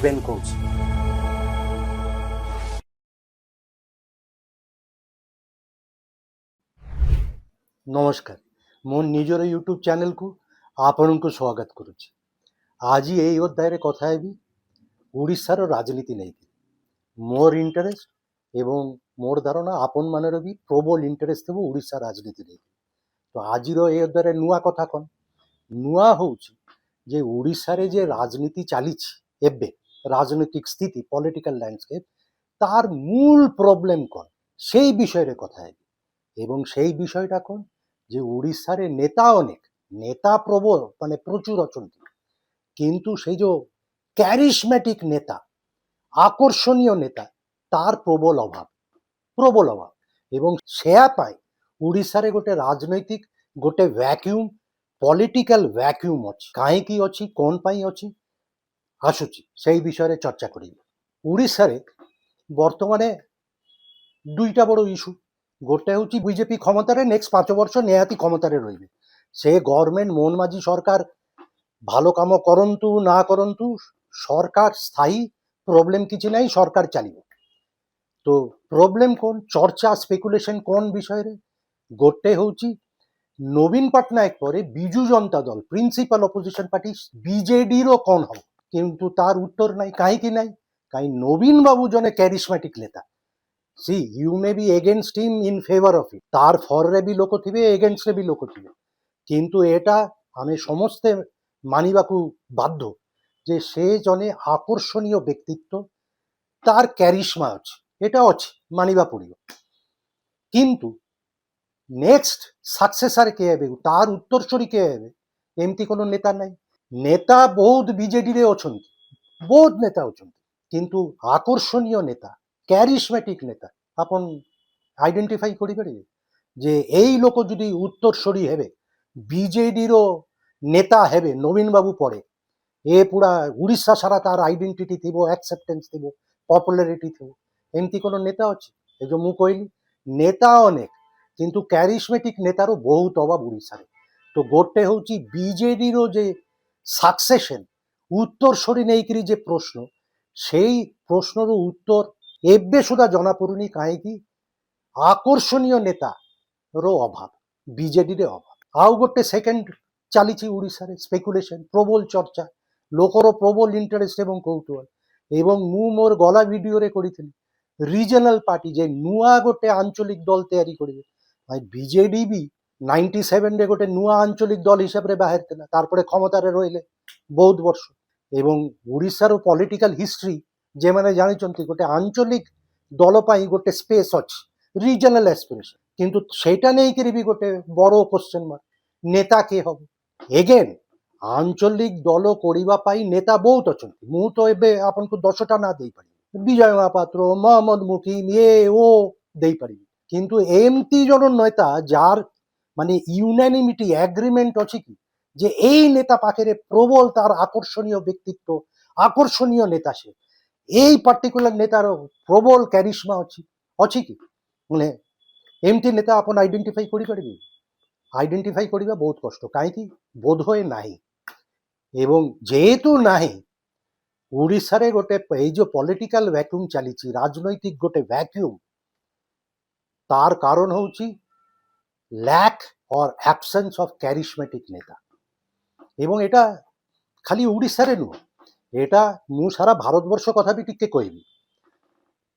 Ben Coates। ନମସ୍କାର, ମୋ ନିଜର ୟୁଟ୍ୟୁବ୍ ଚ୍ୟାନେଲକୁ ଆପଣଙ୍କୁ ସ୍ୱାଗତ କରୁଛି। ଆଜି ଏହି ଅଧ୍ୟାୟରେ କଥା ହେବି ଓଡ଼ିଶାର ରାଜନୀତି ନେଇକି। ମୋର ଇଣ୍ଟରେଷ୍ଟ ଏବଂ ମୋର ଧାରଣା ଆପଣମାନଙ୍କର ବି ପ୍ରବଳ ଇଣ୍ଟରେଷ୍ଟ ଥିବ ଓଡ଼ିଶା ରାଜନୀତି ନେଇକି। ତ ଆଜିର ଏହି ଅଧ୍ୟାୟରେ ନୂଆ କଥା କ'ଣ? ନୂଆ ହେଉଛି ଯେ ଓଡ଼ିଶାରେ ଯେ ରାଜନୀତି ଚାଲିଛି ଏବେ, ରାଜନୈତିକ ସ୍ଥିତି, ପଲିଟିକାଲ ଲ୍ୟାଣ୍ଡସ୍କେପ୍, ତାର ମୂଳ ପ୍ରୋବ୍ଲେମ୍ କ'ଣ ସେଇ ବିଷୟରେ କଥା ହେବି। এবং সেই বিষয়টা কোন যে ওড়িশারে নেতা অনেক, নেতা প্রবল, মানে প্রচুর অଛନ୍ତି, কিন্তু সেই যে ক্যারিসম্যাটিক নেতা, আকর্ষণীয় নেতা, তার প্রবল অভাব এবং সেয়া পাই ওড়িশারে গোটে রাজনৈতিক গোটে ভ্যাক্ୟୁମ୍, পলিটিকাল ভ্যাক্ୟୁମ୍ ଅଛି। କାହିଁକି ଅଛି, କ'ଣ ପାଇଁ ଅଛି, ଆସୁଛି সেই বিষয়ে চর্চা করিব। ওড়িশারে বর্তমানে দুইটা বড় ইস্যু। গোটে হচ্ছে বিজেপি ক্ষমতারে নেক্সট 5 বর্ষ নিহাতি ক্ষমতারে রইবে। সে গভর্নমেন্ট মোহন মাঝি সরকার ভালো কাম করন্তু না করন্তু, সরকার স্থায়ী, প্রবলেম কিছু নাই, সরকার চালিব। তো প্রবলেম কোন, চর্চা স্পেকুলেশন কোন বিষয়ে? গোটে হচ্ছে নবীন পট্টনায়ক পরে বিজু জনতা দল প্রিন্সিপাল অপোজিশন পার্টি বিজেডির কোন হব, কিন্তু তার উত্তর নাই। কাহিঁকি নাই? কাই নবীন বাবু জনে ক্যারিসম্যাটিক নেতা। See, you may be against him in favor of it. তার ফরে বি লোক থিবে, এগেনস্টে বি লোক থিবে, কিন্তু এটা আমি সমস্তে মানিবাকু বাধ্য যে সে জনে আকর্ষণীয় ব্যক্তিত্ব, তার ক্যারিশমা আছে, এটা আছে, মানিবা পড়িব। কিন্তু নেক্সট সাকসেসার কে হবে, তার উত্তরসূরি কে হবে, এমতি কোনো নেতা নাই। নেতা বহুত বিজেডিরে অছন্তি, বহুত নেতা অছন্তি, কিন্তু আকর্ষণীয় নেতা, ক্যারিসম্যাটিক নেতা আপন আইডেন্টিফাই করিপারিবে যে এই লোক যদি উত্তরসূরি হেবে, বিজেডির নেতা হেবে নবীন বাবু পরে, এ পুরা উড়িষ্যা সারা তার আইডেন্টিটি থিব, অ্যাকসেপ্টেন্স থিব, পপুলারিটি থিব। এমতি কোনো নেতা আছে? এই যে মু কইলি নেতা অনেক, কিন্তু ক্যারিসম্যাটিক নেতারও বহুত অভাব উড়িষ্যারে। তো গোটে হচ্ছে বিজেডির যে সাকসেশন, উত্তরসূরি নেইকি যে প্রশ্ন, সেই প্রশ্নর উত্তর ଏବେ ସୁଦ୍ଧା ଜଣାପଡ଼ୁନି। କାହିଁକି? আকর্ষণীয় নেতার অভাব, বিজেডিরে অভাব। আউ গোটে সেকেন্ড চালিছি ওড়িশারে স্পেকুলেশন, প্রবল চর্চা, লোকর প্রবল ইন্টারেস্ট এবং কৌতূহল। এবং মু মোর গলা ভিডিওরে করিଥିଲି রিজনাল পার্টি যে নূয়া গোটে আঞ্চলিক দল তৈরি করবে। বিজেডি বি 97 গোটে নূয়া আঞ্চলিক দল হিসাবে বাহারিলা, তারপরে ক্ষমতারে রইলে বহুত বর্ষ। এবং ওড়িশার পলিটিকাল হিস্ট্রি যেমানে জানিଛନ୍ତି গোটে আঞ্চলিক দল পাই গোটে স্পেস ଅଛି, রিজনাল অ্যাসপিরেশন, কিন্তু সেটা নেইকি বি গোটে বড় কোশ্চেন মার্ক, নেতা কে হব। এগেন আঞ্চলিক দল করিবা পাই নেতা বহুত অଛନ୍ତି। মু তো এবে আপনাকে 10টা না দেই পারি, বিজয় মহাপাত্র, মোহাম্মদ মুকিম, ও দেই পারি, কিন্তু এমতি জন নেতা যার মানে ইউনানিমিটি এগ্রিমেন্ট ଅଛି কি যে এই নেতা পাখেরে প্রবল তার আকর্ষণীয় ব্যক্তিত্ব, আকর্ষণীয় নেতা, সে এই পার্টিকুলার নেতার প্রবল ক্যারিশমা ଅଛି কি? মানে এমতি নেতা আপন আইডেন্টিফাই করিপারিবে? আইডেন্টিফাই করিবা বহুত কষ্ট। কাহিঁকি? বোধ হয় নাই। এবং যেহেতু নাই, ওড়িশারে গোটে এই যে পলিটিকাল ভ্যাকুম চালিছি, রাজনৈতিক গোটে ভ্যাকুম, তার কারণ হচ্ছে lack or absence of charismatic নেতা। এবং এটা খালি ওড়িশারে নুহ, এটা মু সারা ভারতবর্ষ কথা বি টিকে কইবি,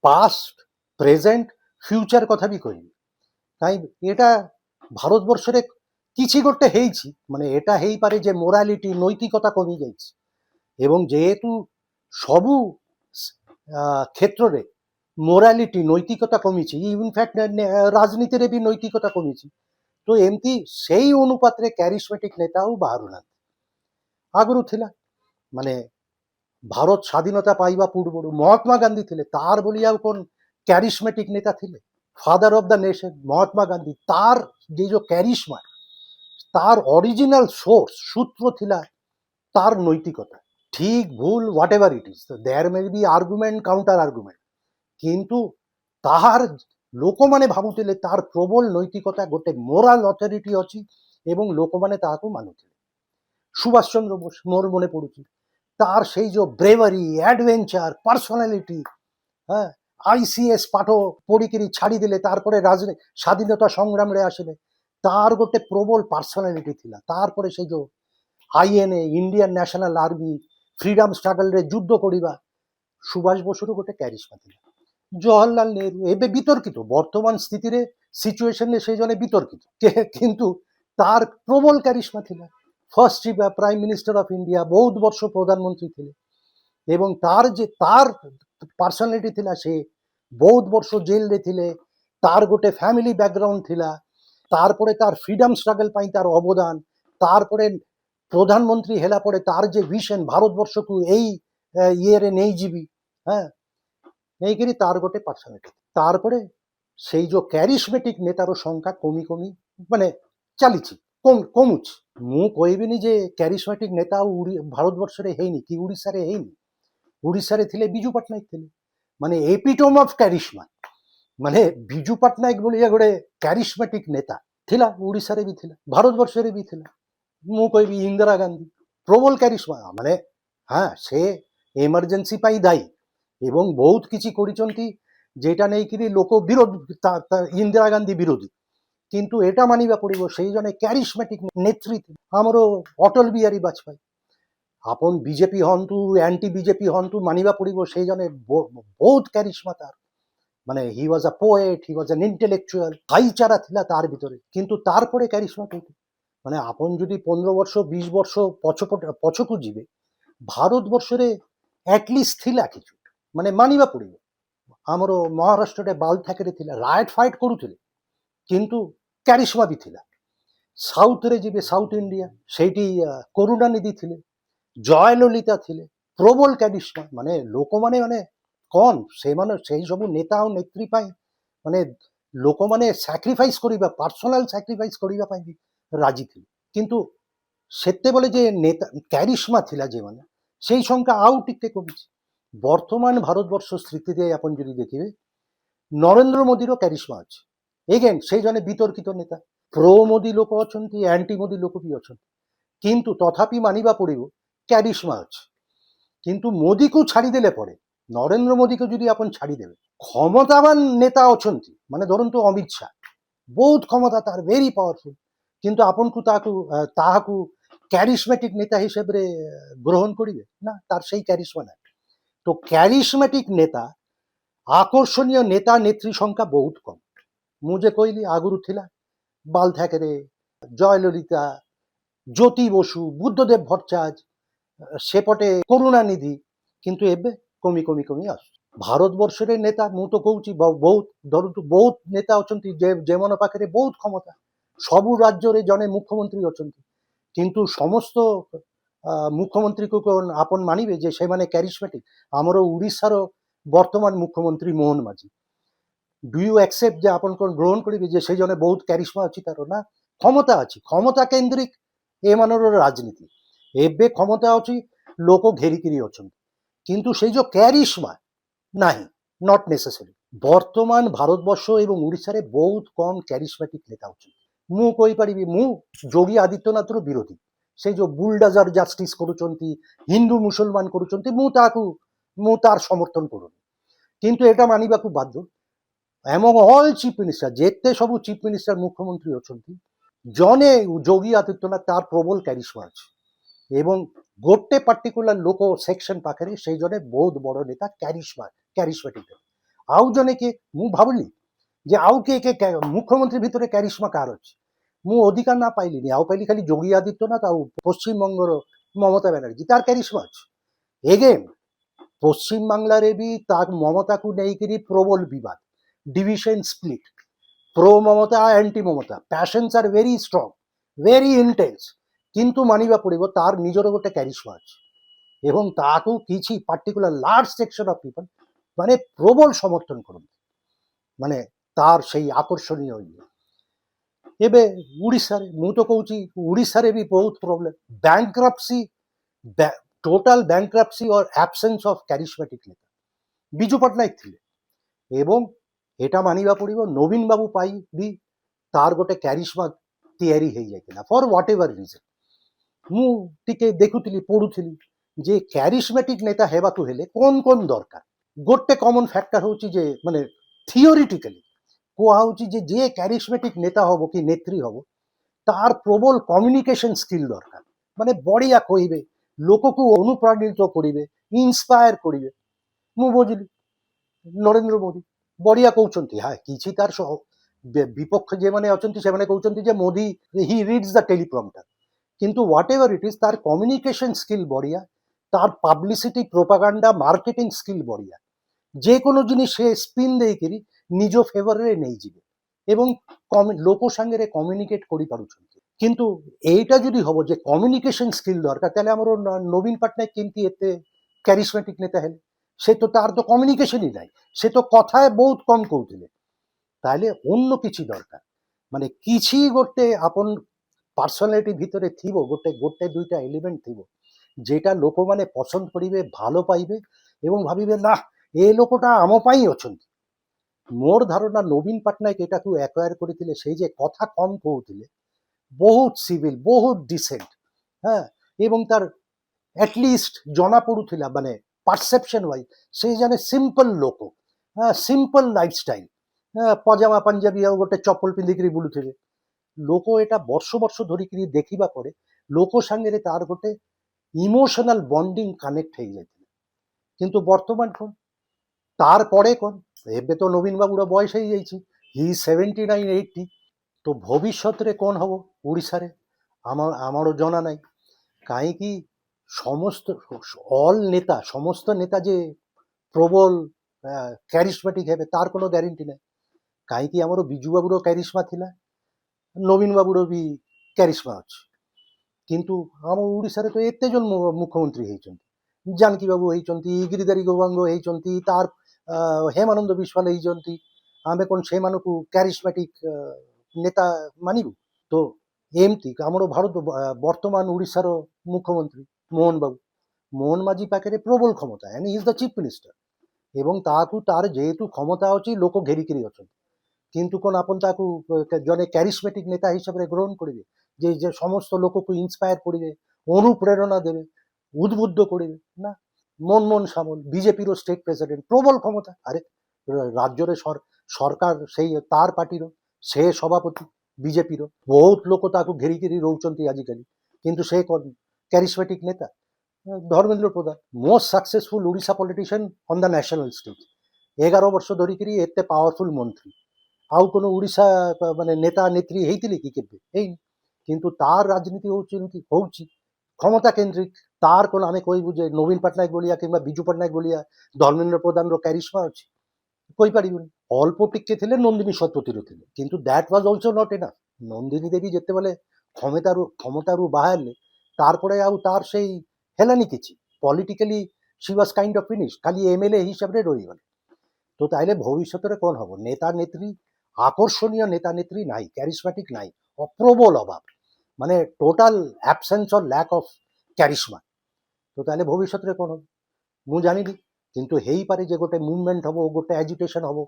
পাস্ট, প্রেজেন্ট, ফিউচার কথা বি কইবি। কাই এটা ভারতবর্ষরে কিছু গোটে ହେଇଛି, মানে এটা ହେଇପାରେ যে মোরালিটি, নৈতিকতা কমি যাইছে। এবং যেহেতু সবু ক্ষেত্রে মোরালিটি, নৈতিকতা কমিছে, ইনফ্যাক্ট রাজনীতিরে বি নৈতিকতা কমিছে, তো এমতি সেই অনুপাতে ক্যারিসম্যাটিক নেতাও বাহারুনাহাନ୍ତି। আগুরু থিলা, মানে ভারত স্বাধীনতা পাইবা পূর্বরু মহাত্মা গান্ধী থিলে, তার বলি আউ কোন ক্যারিসম্যাটিক নেতা থিলে? Father of the nation Mahatma Gandhi, তার যে ক্যারিশমা, তার অরিজিনাল সোর্স, সূত্র থিলা তার নৈতিকতা। ঠিক ভুল whatever it is, there may be argument, counter argument, কিন্তু তাহার ଲୋକମାନେ ଭାବୁଥିଲେ ତାର ପ୍ରବଳ ନୈତିକତା, ଗୋଟେ ମୋରାଲ ଅଥରିଟି ଅଛି ଏବଂ ଲୋକମାନେ ତାହାକୁ ମାନୁଥିଲେ। ସୁଭାଷ ଚନ୍ଦ୍ର ବୋଷ ମୋର ମନେ ପଡୁଛି, ତାର ସେଇ ଯୋଉ ବ୍ରେଭରି ଆଡଭେଞ୍ଚର ପର୍ସନାଲିଟି, হ্যাঁ আইসিএস পাঠ পড়িকিରି ଛାଡ଼ିଦେଲେ ତାପରେ ସ୍ୱାଧୀନତା ସଂଗ୍ରାମରେ ଆସିଲେ। ତାର ଗୋଟେ ପ୍ରବଳ ପର୍ସନାଲିଟି ଥିଲା। ତାପରେ ସେ ଯୋଉ INA Indian national army freedom ଷ୍ଟ୍ରଗଲରେ ଯୁଦ୍ଧ କରିବା, ସୁଭାଷ ବୋଷର ଗୋଟେ କ୍ୟାରିସ୍ମା ଥିଲା। ଜବାହରଲାଲ ନେହେରୁ ଏବେ ବିତର୍କିତ, ବର୍ତ୍ତମାନ ସ୍ଥିତିରେ ସିଚୁଏସନରେ ସେ ଜଣେ ବିତର୍କିତ, କିନ୍ତୁ ତାର ପ୍ରବଳ କ୍ୟାରିସ୍ମା ଥିଲା। First prime minister of India, ବହୁତ ବର୍ଷ ପ୍ରଧାନମନ୍ତ୍ରୀ ଥିଲେ ଏବଂ ତାର ପାର୍ସନାଲିଟି ଥିଲା, ସେ ବହୁତ ବର୍ଷ ଜେଲରେ ଥିଲେ, ତାର ଗୋଟେ ଫ୍ୟାମିଲି ବ୍ୟାକଗ୍ରାଉଣ୍ଡ ଥିଲା, ତାରପରେ ତାର ଫ୍ରିଡମ ଷ୍ଟ୍ରଗଲ ପାଇଁ ତାର ଅବଦାନ, ତାରପରେ প্রধানমন্ত্রী হেলা পরে তার যে ভিশন ভারতবর্ষকু এই ইয়েরে নেইଯିବି, হ্যাঁ ନେଇକିରି ତାର ଗୋଟେ ପର୍ସନାଲିଟି। ତାରପରେ ସେଇ ଯୋଉ କ୍ୟାରିସମେଟିକ ନେତାର ସଂଖ୍ୟା କମି କମି ମାନେ ଚାଲିଛି, କମୁଛି। ମୁଁ କହିବିନି ଯେ କ୍ୟାରିସମେଟିକ ନେତା ଆଉ ଭାରତବର୍ଷରେ ହେଇନି କି ଓଡ଼ିଶାରେ ହେଇନି। ଓଡ଼ିଶାରେ ଥିଲେ ବିଜୁ ପଟ୍ଟନାୟକ ଥିଲେ, ମାନେ ଏପିଟୋମ ଅଫ କ୍ୟାରିସମା। ମାନେ ବିଜୁ ପଟ୍ଟନାୟକ ଭଳିଆ ଗୋଟେ କ୍ୟାରିସମେଟିକ ନେତା ଥିଲା, ଓଡ଼ିଶାରେ ବି ଥିଲା, ଭାରତବର୍ଷରେ ବି ଥିଲା। ମୁଁ କହିବି ଇନ୍ଦିରା ଗାନ୍ଧୀ, ପ୍ରବଳ କ୍ୟାରିସମା। ମାନେ হ্যাঁ ସେ ଏମର୍ଜେନ୍ସି ପାଇଁ ଦାୟୀ ଏବଂ ବହୁତ କିଛି କରିଛନ୍ତି যেটা ନେଇକିରି ଲୋକ ବିରୋଧ, ଇନ୍ଦିରା ଗାନ୍ଧୀ ବିରୋଧୀ। କିନ୍ତୁ এটা ମାନିବା ପଡ଼ିବ ସେଇ ଜଣେ କ୍ୟାରିସମେଟିକ ନେତ୍ରୀ ଆମର ଅଟଳ ବିହାରୀ ବାଜପେୟୀ। ଆପଣ ବିଜେପି ହଅନ୍ତୁ ଆଣ୍ଟି ବିଜେପି ହଅନ୍ତୁ, ମାନିବା ପଡ଼ିବ ସେଇ ଜଣେ ବହୁତ କ୍ୟାରିସମା ତାର। ମାନେ হি ওয়াজ a poet, he was An intellectual, ভাইচারা ଥିଲା তার ভিতরে। কিন্তু তারপরে ক্যারিসমা কোথায়? মানে আপন যদি 15 ବର୍ଷ 20 ବର୍ଷ ପଛକୁ ଯିବେ, ଭାରତବର୍ଷରେ ଆଟଲିଷ୍ଟ ଥିଲା କିଛି, ମାନେ ମାନିବା ପଡ଼ିବ। ଆମର ମହାରାଷ୍ଟ୍ରରେ ବାଲ ଠାକରେ ଥିଲା, ରାଇଟ ଫାଇଟ୍ କରୁଥିଲେ କିନ୍ତୁ କ୍ୟାରିସମା ବି ଥିଲା। ସାଉଥରେ ଯିବେ, ସାଉଥ ଇଣ୍ଡିଆ, ସେଇଠି କରୁଣାନିଧି ଥିଲେ, ଜୟଲଳିତା ଥିଲେ, ପ୍ରବଳ କ୍ୟାରିସମା। ମାନେ ଲୋକମାନେ ମାନେ କଣ ସେମାନେ ସେଇ ସବୁ ନେତା ଆଉ ନେତ୍ରୀ ପାଇଁ ମାନେ ଲୋକମାନେ ସାକ୍ରିଫାଇସ୍ କରିବା, ପର୍ସନାଲ ସାକ୍ରିଫାଇସ୍ କରିବା ପାଇଁ ବି ରାଜି ଥିଲେ। କିନ୍ତୁ ସେତେବେଳେ ଯେ ନେତା କ୍ୟାରିସମା ଥିଲା ଯେଉଁମାନେ, সেই সংখ্যা ଆଉ ଟିକେ କମିଛି। ବର୍ତ୍ତମାନ ଭାରତବର୍ଷ ସ୍ଥିତିରେ ଆପଣ ଯଦି ଦେଖିବେ, ନରେନ୍ଦ୍ର ମୋଦିର କ୍ୟାରିସମା ଅଛି। ଏଗେନ୍ ସେ ଜଣେ ବିତର୍କିତ ନେତା, ପ୍ରୋ ମୋଦି ଲୋକ ଅଛନ୍ତି, ଆଣ୍ଟି ମୋଦି ଲୋକ ବି ଅଛନ୍ତି, କିନ୍ତୁ ତଥାପି ମାନିବା ପଡ଼ିବ କ୍ୟାରିସମା ଅଛି। କିନ୍ତୁ ମୋଦିକୁ ଛାଡ଼ିଦେଲେ ପରେ, ନରେନ୍ଦ୍ର ମୋଦିକୁ ଯଦି ଆପଣ ଛାଡ଼ିଦେବେ, ক্ষমতাবান নেতা অଛନ୍ତି, মানে ধরন্তু অমিত শাহ, ବହୁତ ক্ষমতা তার, ভেরি পাওয়ারফুল, কিন্তু ଆପଣଙ୍କୁ ତାହାକୁ ক্যারিসমেটিক নেতা হিসেবে গ্রহণ করিবে না, তার সেই ক্যারিসমা নাই। তো ক্যারিসমেটিক নেতা, আকর্ষণীয় নেতা নেত্রী সংখ্যা ବହୁତ କମ୍। ମୁଁ যে କହିଲି ଆଗରୁ ଥିଲା ବାଲ ଠାକରେ, ଜୟଲଳିତା, ଜ୍ୟୋତି ବସୁ, ବୁଦ୍ଧଦେବ ଭଟ୍ଟାଚାର୍ଯ୍ୟ, ସେପଟେ କରୁଣାନିଧି, କିନ୍ତୁ ଏବେ କମି କମି କମି ଆସୁଛି। ଭାରତବର୍ଷରେ ନେତା ମୁଁ ତ କହୁଛି ବହୁତ, ଧରନ୍ତୁ ବହୁତ ନେତା ଅଛନ୍ତି ଯେମାନଙ୍କ ପାଖରେ ବହୁତ କ୍ଷମତା, ସବୁ ରାଜ୍ୟରେ ଜଣେ ମୁଖ୍ୟମନ୍ତ୍ରୀ ଅଛନ୍ତି, କିନ୍ତୁ ସମସ୍ତ ମୁଖ୍ୟମନ୍ତ୍ରୀକୁ ଆପଣ ମାନିବେ ଯେ ସେମାନେ କ୍ୟାରିସମେଟିକ? ଆମର ଓଡ଼ିଶାର ବର୍ତ୍ତମାନ ମୁଖ୍ୟମନ୍ତ୍ରୀ Mohan Majhi, do you accept ଯେ ଆପଣ କ'ଣ ଗ୍ରହଣ କରିବେ ଯେ ସେ ଜଣେ ବହୁତ କ୍ୟାରିସମା ଅଛି ତାର? ନା, କ୍ଷମତା ଅଛି, କ୍ଷମତା କେନ୍ଦ୍ରିକ ଏମାନର ରାଜନୀତି। ଏବେ କ୍ଷମତା ଅଛି, ଲୋକ ଘେରିକିରି ଅଛନ୍ତି, କିନ୍ତୁ ସେଇ ଯୋଉ କ୍ୟାରିସମା ନାହିଁ, ନଟ୍ ନେସେସାରୀ। ବର୍ତ୍ତମାନ ଭାରତବର୍ଷ ଏବଂ ଓଡ଼ିଶାରେ ବହୁତ କମ୍ କ୍ୟାରିସମେଟିକ ନେତା ଅଛନ୍ତି। ମୁଁ କହିପାରିବି, ମୁଁ ଯୋଗୀ ଆଦିତ୍ୟନାଥର ବିରୋଧୀ। ସେ ଯୋଉ ବୁଲଡୋଜର ଜଷ୍ଟିସ୍ କରୁଛନ୍ତି, ହିନ୍ଦୁ ମୁସଲମାନ କରୁଛନ୍ତି, ମୁଁ ତାର ସମର୍ଥନ କରୁନି। କିନ୍ତୁ এটা ମାନିବାକୁ ବାଧ୍ୟ, among all chief minister, ଯେତେ ସବୁ ଚିଫ ମିନିଷ୍ଟର ମୁଖ୍ୟମନ୍ତ୍ରୀ ଅଛନ୍ତି, ଜଣେ ଯୋଗୀ ଆଦିତ୍ୟନାଥ, ତାର ପ୍ରବଳ କ୍ୟାରିସମା ଅଛି ଏବଂ ଗୋଟେ ପାର୍ଟିକୁଲାର ଲୋକ ସେକ୍ସନ ପାଖରେ ସେଇ ଜଣେ ବହୁତ ବଡ଼ ନେତା, କ୍ୟାରିସମେଟିକ। ଆଉ ଜଣେ କିଏ ମୁଁ ଭାବିଲି ଯେ ଆଉ କିଏ ମୁଖ୍ୟମନ୍ତ୍ରୀ ଭିତରେ କ୍ୟାରିସମା କାହାର ଅଛି, ମୁଁ ଅଧିକା ନା ପାଇଲିନି, ଆଉ ପାଇଲି ଖାଲି ଯୋଗୀ ଆଦିତ୍ୟନାଥ ଆଉ ପଶ୍ଚିମବଙ୍ଗର ମମତା ବାନାର୍ଜୀ, ତାର କ୍ୟାରିସମା ଅଛି। ଏଗେନ୍ ପଶ୍ଚିମବାংলাରେ ବି ତା ମମତାକୁ ନେଇକିରି ପ୍ରବଳ ବିବାଦ, division split, pro Mamata aunty Mamata, passions are very strong, very intense, কিন্তু মানিবা পড়িব তার নিজের গোটে ক্যারিসমা আছে এবং তাকে কিছু particular large section of people মানে প্রবল সমর্থন করুন, মানে তার সেই আকর্ষণীয় ইয়ে। এবে ওড়িশারে ମୁଁ ତ କହୁଛି ওড়িশারে ବି ବହୁତ problem, bankruptcy, total bankruptcy or absence of charismatic ନେତା। ବିଜୁ ପଟ୍ଟନାୟକ ଥିଲେ ଏବଂ এটা ମାନିବା ପଡ଼ିବ ନବୀନ ବାବୁ ପାଇଁ ବି ତାର ଗୋଟେ କ୍ୟାରିସମା ତିଆରି ହେଇଯାଇଥିଲା, ଫର ହ୍ୱାଟ ଏଭର ରିଜନ। ମୁଁ ଟିକେ ଦେଖୁଥିଲି, ପଢୁଥିଲି ଯେ କ୍ୟାରିସମେଟିକ୍ ନେତା ହେବାକୁ ହେଲେ କ'ଣ ଦରକାର। ଗୋଟେ କମନ୍ ଫ୍ୟାକ୍ଟର ହେଉଛି ଯେ ମାନେ ଥିଓରିଟିକାଲି କୁହାହେଉଛି ଯେ ଯିଏ କ୍ୟାରିସମେଟିକ୍ ନେତା ହବ କି ନେତ୍ରୀ ହବ ତାର ପ୍ରବଳ କମ୍ୟୁନିକେସନ ସ୍କିଲ୍ ଦରକାର। ମାନେ ବଢ଼ିଆ କହିବେ, ଲୋକକୁ ଅନୁପ୍ରାଣିତ କରିବେ, ଇନ୍ସପାୟାର କରିବେ। ମୁଁ ବୁଝିଲି ନରେନ୍ଦ୍ର ମୋଦି ବଢ଼ିଆ କହୁଛନ୍ତି, ହଁ କିଛି ତାର ବିପକ୍ଷ ଯେଉଁମାନେ ଅଛନ୍ତି ସେମାନେ କହୁଛନ୍ତି ଯେ ମୋଦି ହି ରିଡ୍ସ ଦ ଟେଲିପ୍ରମ୍ପଟର, କିନ୍ତୁ ହ୍ୱାଟ ଏଭର ଇଟ୍ ଇଜ୍ ତାର କମ୍ୟୁନିକେସନ ସ୍କିଲ୍ ବଢ଼ିଆ, তার পাবলিসিটি প্রোপাগান্ডা মার্কেটিং স্কিল বড়িয়া। যে কোনো জিনিস সে স্পিন ଦେଇକିରି নিজ ফেভরে নেইଯିବେ এবং লোক সাଙ୍ଗরে কম্ୟୁନିକେট କରିପାରୁଛନ୍ତି। কিন্তু এইটা যদি হব যে কম্ୟୁନିକେସন স্কিল দরকার, তাহলে আমার নবীন পট্টনায়ক কেমতি এতে ক্যারিসমেটিক নেতা হেলে? সে তো তার তো কম্ୟୁନିକେସনই নাই, সে তো কথায় বহুত কম কହୁଥିଲେ। তাহলে অন্য কিছু দরকার, মানে କିଛି ଗୋଟେ আপন পার্সোনালিটি ভিতরে থিব, ଗୋଟେ দুইটা এলিমেন্ট থিব যেটা ଲୋକମାନେ ପସନ୍ଦ କରିବେ, ଭଲ ପାଇବେ ଏବଂ ଭାବିବେ ନା ଏ ଲୋକଟା ଆମ ପାଇଁ ଅଛନ୍ତି। ମୋର ଧାରଣା ନବୀନ ପଟ୍ଟନାୟକ ଏଟାକୁ ଆକ୍ୱାୟାର କରିଥିଲେ। ସେଇ ଯେ କଥା କମ୍ କହୁଥିଲେ, ବହୁତ ସିଭିଲ, ବହୁତ ଡିସେଣ୍ଟ, হ্যাঁ, এবং তার ଆଟଲିଷ୍ଟ ଜଣା ପଡୁଥିଲା ମାନେ ପରସେପସନ ୱାଇଜ ସେ ଜଣେ ସିମ୍ପଲ ଲୋକ, ସିମ୍ପଲ ଲାଇଫଷ୍ଟାଇଲ, ପଜାମା ପଞ୍ଜାବୀ ଆଉ ଗୋଟେ ଚପଲ ପିନ୍ଧିକିରି ବୁଲୁଥିବେ। ଲୋକ ଏଟା ବର୍ଷ ବର୍ଷ ଧରିକିରି ଦେଖିବା ପରେ ଲୋକ ସାଙ୍ଗରେ ତାର ଗୋଟେ ইমোশনাল বন্ডিং কানেক্ট হয়ে যাইছিল। কিন্তু বর্তমান কোন তারপরে কোন ଏବେ ତ ନବୀନ ବାବୁର ବୟସ ହେଇଯାଇଛି, ହି 79-80। তো ভবিষ্যତରେ কোন হব ଓଡ଼ିଶାରେ আমার জানা নাই। কাହିଁକି সমস্ত সমস্ত নেতা যে প্রবল ক্যারিসমেটিক হেবে তার কোনো গ্যারেন্টি নাই। কাହିଁକି ଆମର ବିଜୁ ବାବୁର କ୍ୟାରିସ୍ମା ଥିଲା, ନବୀନ ବାବୁର ବି କ୍ୟାରିସ୍ମା ଅଛି। କିନ୍ତୁ ଆମ ଓଡ଼ିଶାରେ ତ ଏତେ ଜଣ ମୁଖ୍ୟମନ୍ତ୍ରୀ ହେଇଛନ୍ତି, ଜାନକୀ ବାବୁ ହେଇଛନ୍ତି, ଗିରିଧାରୀ ଗୌବାଙ୍ଗ ହେଇଛନ୍ତି, ତାର ହେମାନନ୍ଦ ବିଶ୍ୱାଳ ହେଇଛନ୍ତି। ଆମେ କ'ଣ ସେମାନଙ୍କୁ କ୍ୟାରିସମେଟିକ୍ ନେତା ମାନିବୁ? ତ ଏମିତି ଆମର ବର୍ତ୍ତମାନ ଓଡ଼ିଶାର ମୁଖ୍ୟମନ୍ତ୍ରୀ ମୋହନ ବାବୁ, ମୋହନ ମାଝୀ ପାଖରେ ପ୍ରବଳ କ୍ଷମତା, and he is the chief minister, ଏବଂ ତାକୁ ତାର ଯେହେତୁ କ୍ଷମତା ଅଛି ଲୋକ ଘେରିକିରି ଅଛନ୍ତି। কিন্তু কোন আপন তাকে জনে ক্যারিসমেটিক নেতা হিসাবে গ্রহণ করবে যে সমস্ত লোককে ইন্সপায়ার করবে, অনুপ্রেরণা দেবে, উদ্বুদ্ধ করবে? না। মনমোহন সামল বিজেপির স্টেট প্রেসিডেন্ট, প্রবল ক্ষমতা, আরে রাজ্যের সরকার সেই তার পার্টির, সে সভাপতি বিজেপির, বহুত লোক তাকে ঘেরিকিরি রହୁଛନ୍ତି আজকালি, কিন্তু সে ক্যারিসমেটিক নেতা। ধর্মেন্দ্র প্রধান most successful Odisha politician on the national stage, 11 ବର୍ଷ ধরিকিরি এতে পাওয়ারফুল মন্ত্রী। ଆଉ কোনো ଓଡ଼ିଶା ମାନେ ନେତା ନେତ୍ରୀ ହେଇଥିଲେ କି କେବେ? ହେଇନି। କିନ୍ତୁ ତାର ରାଜନୀତି ହଉଛି କ୍ଷମତା କେନ୍ଦ୍ରିକ। ତାର କ'ଣ ଆମେ କହିବୁ ଯେ ନବୀନ ପଟ୍ଟନାୟକ ଭଳିଆ କିମ୍ବା ବିଜୁ ପଟ୍ଟନାୟକ ଭଳିଆ ଧର୍ମେନ୍ଦ୍ର ପ୍ରଧାନର କ୍ୟାରିସ୍ମା ଅଛି? କହିପାରିବୁନି। ଅଳ୍ପ ଟିକେ ଥିଲେ ନନ୍ଦିନୀ ଶତପଥୀର ଥିଲେ, କିନ୍ତୁ that was also not enough. Nandini Devi ଯେତେବେଳେ କ୍ଷମତାରୁ ବାହାରିଲେ ତାରପରେ ଆଉ ତାର ସେଇ ହେଲାନି କିଛି। Politically she was kind of finish, ଖାଲି ଏମଏଲଏ হিসাবে ରହିଗଲେ। তো তাইলে ভবিষ্যতে কোন হব? নেতা নেত্রী, আকর্ষণীয় নেতা নেত্রী নাই, ক্যারিসমেটিক নাই, অপ্রবল অভাব, মানে total absence or lack of charisma. তো তাহলে ভবিষ্যতে কোন হবে ମୁଁ ଜାଣିନି, କିନ୍ତୁ ହେଇପାରେ ଯେ ଗୋଟେ ମୁଭମେଣ୍ଟ ହବ, ଗୋଟେ ଆଜିଟେସନ ହବ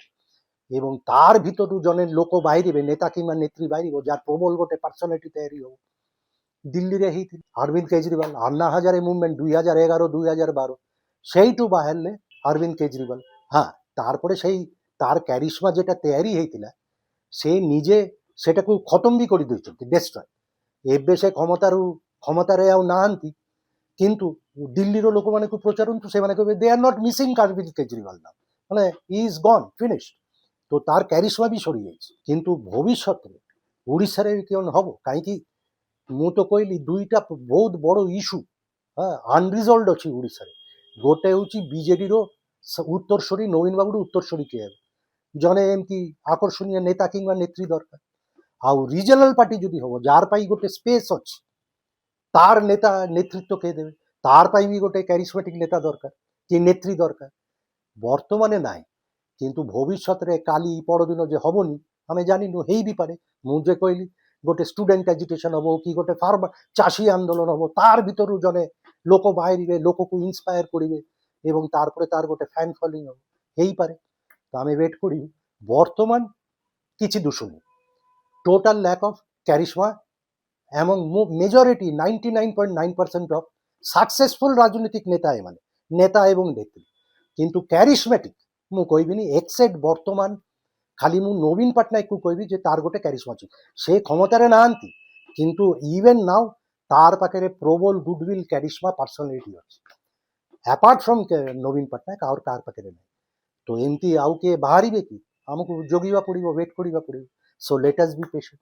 ଏବଂ ତାର ଭିତରୁ ଜଣେ ଲୋକ ବାହାରିବେ, ନେତା କିମ୍ବା ନେତ୍ରୀ ବାହାରିବ ଯାର ପ୍ରବଳ ଗୋଟେ ପର୍ସନାଲିଟି ତିଆରି ହବ। ଦିଲ୍ଲୀରେ ହେଇଥିଲା ଅରବିନ୍ଦ କେଜରିୱାଲ, ଆନ୍ନା ହଜାରେ ମୁଭମେଣ୍ଟ 2011-2012, ସେଇଠୁ ବାହାରିଲେ ଅରବିନ୍ଦ କେଜରିୱାଲ। হ্যাঁ, তারপরে সেই তার ক্যারিসমা যেটা তৈরি হয়েছিল সে নিজে সেটাকে খতম ବି କରିଦେଇଛନ୍ତି, ଡେଷ୍ଟ୍ରୟ। ଏବେ ସେ କ୍ଷମତାରେ ଆଉ ନାହାନ୍ତି, କିନ୍ତୁ ଦିଲ୍ଲୀର ଲୋକମାନଙ୍କୁ ପଚାରନ୍ତୁ, ସେମାନେ କହିବେ they are not missing Arvind Kejriwal now, ମାନେ ହି ଇଜ୍ ଗନ୍, ଫିନିଶ। ତ ତାର କ୍ୟାରିসমା ବି ସରିଯାଇଛି। କିନ୍ତୁ ଭବିଷ୍ୟତରେ ଓଡ଼ିଶାରେ କ'ଣ ହବ? କାହିଁକି ମୁଁ ତ କହିଲି ଦୁଇଟା ବହୁତ ବଡ଼ ଇସ୍ୟୁ ଅନରିଜଲ୍ଭଡ ଅଛି ଓଡ଼ିଶାରେ। ଗୋଟେ ହେଉଛି ବିଜେଡିର ଉତ୍ତରସୂରୀ, ନବୀନ ବାବୁର ଉତ୍ତରସୂରୀ କିଏ ହେବେ? ଜଣେ ଏମିତି আকর্ষণীয় নেতা কিংবা নেত্রী দরকার। ଆଉ ରିଜନାଲ ପାର୍ଟି ଯଦି ହବ, ଯାହାର ପାଇଁ ଗୋଟେ ସ୍ପେସ୍ ଅଛି, ତାର ନେତା ନେତୃତ୍ୱ କିଏ ଦେବେ? ତାର ପାଇଁ ବି ଗୋଟେ କ୍ୟାରିସମେଟିକ ନେତା ଦରକାର, କି ନେତ୍ରୀ ଦରକାର। ବର୍ତ୍ତମାନେ ନାହିଁ, କିନ୍ତୁ ଭବିଷ୍ୟତରେ କାଲି ପରଦିନ ଯେ ହବନି ଆମେ ଜାଣିନୁ, ହେଇ ବି ପାରେ। ମୁଁ ଯେ କହିଲି ଗୋଟେ ଷ୍ଟୁଡେଣ୍ଟ ଆଜିଟେସନ ହବ କି ଗୋଟେ ଚାଷୀ ଆନ୍ଦୋଳନ ହବ, ତାର ଭିତରୁ ଜଣେ ଲୋକ ବାହାରିବେ, ଲୋକକୁ ଇନ୍ସପାୟାର କରିବେ এবং তারপরে তার ଗୋଟେ ফ্যান ফলোইং হবে, ହେଇପାରେ। তো ଆମେ ୱେଟ୍ କରିବୁ। ବର୍ତ୍ତମାନ କିଛି ଦୁଶୁନି, ଟୋଟାଲ ଲ୍ୟାକ୍ ଅଫ୍ କ୍ୟାରିସ୍ମା ଏବଂ মেজরিটি 99.9% অফ सक्सेसफुल राजनीतिक नेता है माने नेता एवं नेत्री किंतु क्यारिस्मेटिक मु कहबिनी एक्सेट बर्तमान खाली मु नवीन पट्टनायक को कहबी जे तार गोटे क्यारिस्मा अछि से क्षमतार नाहांती किंतु इवेन नाउ तार पाखे प्रबल गुडविल क्यारिस्मा पर्सनालिटी अछि अपार्ट फ्रॉम नवीन पट्टनायक और कार पाखे नहीं तो एमती आउ किए बाहर कि आमको जगिवा पड़ो वेट करा पड़ो so let us be patient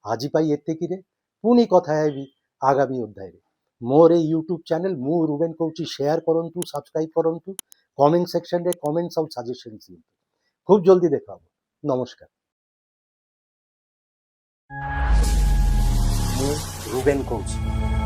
आज एतिकी पुणी कथा है आगामी अध्याय मोर यूट्यूब चैनल मु रुबेन कहूँ शेयर करूँ सब्सक्राइब करूँ कमेंट सेक्शन रे कमेंट्स और सजेशन दिखाँ खूब जल्दी देखा नमस्कार मु रुबेन कहूँ।